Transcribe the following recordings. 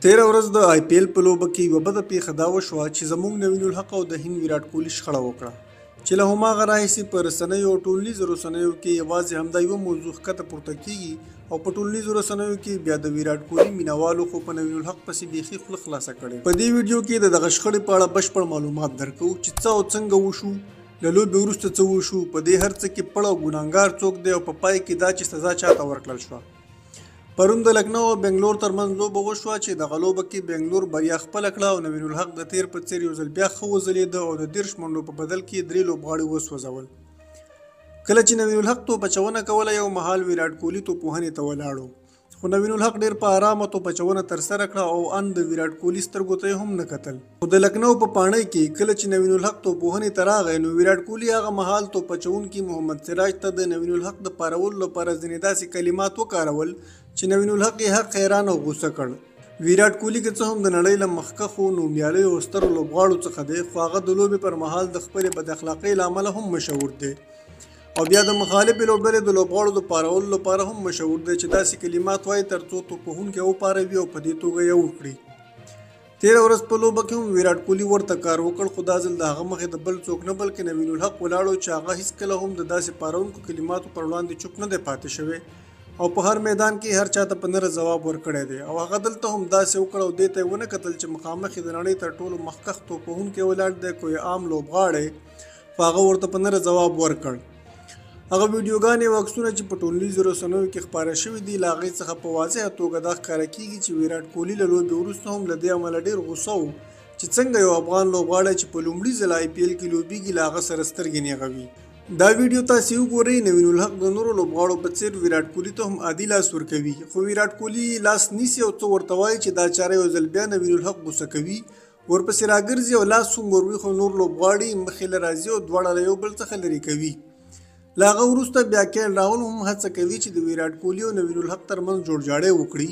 13 ورځ د آی پی ایل په لوبه کې یوه بده پیښه دا وشوه چې زموږ نوین الحق او د هند ویراټ کوهلي شخړه وکړه چې له هماغه راهیسې په رسنیو او ټولنیزو رسنیو کې یوازې همدا یوه موضوع ښکته پورته کیږي او په ټولنیزو رسنیو کې بیا د ویراټ کوهلي مینوالو خو په نوین الحق پسې بیخي خوله خلاصه کړې. په دې ویډیو کې د دغه شخړې په اړه بشپړ معلومات درکوو چې څه او څنګه وشو، له لوبې وروسته څه وشو، په دې هر څه کې پړ او ګناهګار څوک دی او په پای کې دا چې سزا چاته ورکړل شوه. پرون د لکنو او بنګلور ترمنځ لوبه وشوه چې دغه لوبه کې بنګلور بریا خپله کړه او نوین الحق د تیر په څېر یو ځل بیا ښه وځلېده او د 30 منډو په بدل کې 3 لوبغاړي وسوځول. کله چې نوین الحق توپ اچونه کوله یو مهال ویراټ کوهلي توپوهنې ته ولاړو، خو نوین الحق ډېر په ارامه توپ اچونه ترسره کړه او ان د ویراټ کوهلي سترګو ته هم نه کتل. خو د لکنو په پاڼۍ کې کله چې نوین الحق توپوهنې ته راغی نو ویراټ کوهلي هغه مهال توپ اچوونکي محمد سراج ته د نوین الحق د پارولو لپاره ځینې داسې کلمات وکارول چې نوین الحق یې حق حیران او غوسه کړ. ویراټ کوهلي که څه هم د نړۍ له مخکښو نومیالیو او سترو لوبغاړو څخه دی، خو هغه د لوبې پر مهال د خپلې بد اخلاقۍ له امله هم مشهور دی او بیا د مخالفې لوبډلې د لوبغاړو د پارولو لپاره هم مشهور دی چې داسې کلمات وایي تر څو توپوهونکی وپاروي او په دې توګه یې وکړي. 13 ورځ په لوبه کې هم ویراټ کوهلي ورته کار وکړ، خو دا ځل د هغه مخې د بل څوک نه بلکې نوین الحق ولاړو چې هغه هیڅکله هم د داسې پارونکو کلماتو پر وړاندې چوپ نه دی پاتې شوی او په هر میدان کې هر چاته په نره ځواب ورکړی دی او هغه دلته هم داسې وکړ او دې ته یې ونه کتل چې مخامخ د نړۍ تر ټولو مخکښ توپوهونکی ولاړ دی، کوی عام لوبغاړی، خو هغه ورته په نره ځواب ورکړ. هغه ویډیوګانې او عکسونه چې په ټولنیزو رسنیو کې خپاره شوي دي له هغې څخه په واضحه توګه دا ښکاره کیږي چې ویراټ کوهلي له لوبې وروسته هم له دې امله ډېر غوسه و چې څنګه یو افغان لوبغاړی چې په لومړي ځل آی پی ایل کې لوبیږي له هغه سره سترګې نیغوي. دا ویډیو تاسې وګورئ. نوین الحق د نورو لوبغاړو په څېر ویراټ کوهلي ته هم عادي لاس ورکوي، خو ویراټ کوهلي لاس نیسي او څه ورته وایي چې دا چاره یو ځل بیا نوین الحق غوسه کوي، ورپسې راګرځي او لاس هم وروي، خو نور لوبغاړي مخې له راځي او دواړه له یو بل څخه لرې کوي. له هغه وروسته بیا کیل راهول هم هڅه کوي چې د ویراټ کوهلي او نوین الحق ترمنځ جوړجاړی وکړي،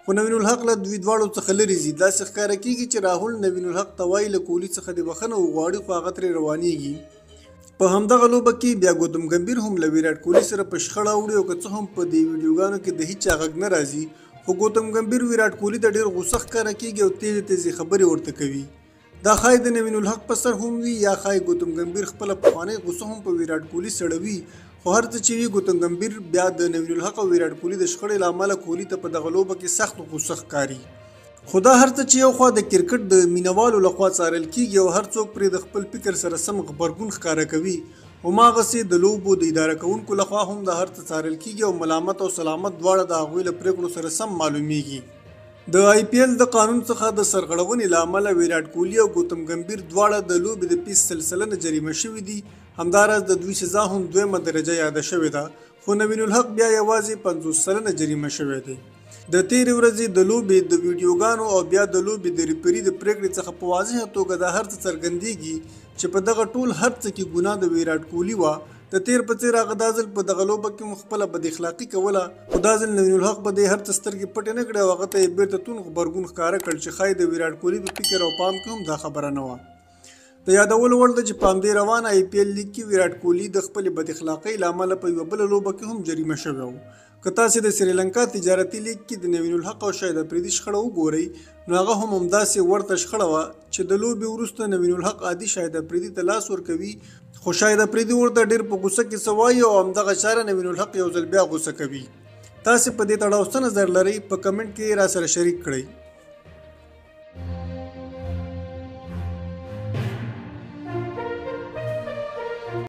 خو نوین الحق له دوی دواړو څخه لرې ځي. داسې ښکاره کیږي چې راهول نوین الحق ته وایي له کوهلي څخه د بخښنه وغواړي، خو هغه ترې روانېږي. په همدغه لوبه کې بیا ګوتم ګمبیر هم له ویراټ کوهلي سره په شخړه اوړي او که څه هم په دې ویډیوګانو کې د هیچا غږ نه راځي، خو ګوتم ګمبیر ویراټ کوهلي ته ډېر غوسه ښکاره کیږي او تیزې تیزې خبرې ورته کوي. دا ښایي د نوین الحق په سر هم وي یا ښایي ګوتم ګمبیر خپله پخوانۍ غوسه هم په ویراټ کوهلي سړوي، خو هر څه چې وي ګوتم ګمبیر بیا د نوین الحق او ویراټ کوهلي د شخړې له امله کوهلي ته په دغه لوبه کې سخت غوسه ښکاري. خو دا هر څه چې یو خوا د کرکټ د مینوالو لخوا څارل کیږي او هر څوک پرې د خپل فکر سره سم غبرګون ښکاره کوي، هماغسې د لوبو د اداره کوونکو لخوا هم د هر څه څارل کیږي او ملامت او سلامت دواړه د هغوی له پرېکړو سره سم معلومیږي. د آی پی ایل د قانون څخه د سرغړونې له امله ویراټ کوهلي او ګوتم ګمبیر دواړه د لوبې د 20 سلنه جریمه شوي دي. همداراز د دوی سزا هم 2مه درجه یاده شوې ده، خو نوین الحق بیا یوازې 50 سلنه جریمه شوی دی. د تیرې ورځې د لوبې د ویډیوګانو او بیا د لوبې د ریفري د پرېکړې څخه په واضحه توګه دا هر څه څرګندېږي چې په دغه ټول هر څه کې ګناه د ویراټ کوهلي وه. د تیر په څېر هغه دا ځل په دغه لوبه کې هم خپله بد اخلاقي کوله، خو دا ځل نوین الحق په دې هر څه سترګې پټې نه کړې او هغه ته یې بېرته توند غبرګون ښکاره کړ چې ښایي د ویراټ کوهلي په فکر او پام کې هم دا خبره نه وه. د یادولو وړ ده چې په همدې روان آی پی ایل لیګ کې ویراټ کوهلي د خپلې بد اخلاقۍ له امله په یوه بله لوبه کې هم جریمه شوی و. که تاسې د سریلنکا تجارتي لیګ کې د نوین الحق او شاهد افریدي شخړه وګورئ نو هغه هم همداسې ورته شخړه وه چې د لوبې وروسته نوین الحق عادي شاهد افریدي ته لاس ورکوي، خو شاهد افریدي ورته ډېر په غوسه کې څه وایي او همدغه چاره نوین الحق یو ځل بیا غوسه کوي. تاسې په دې تړاو څه نظر لرئ؟ په کمنټ کې راسره شریک کړئ.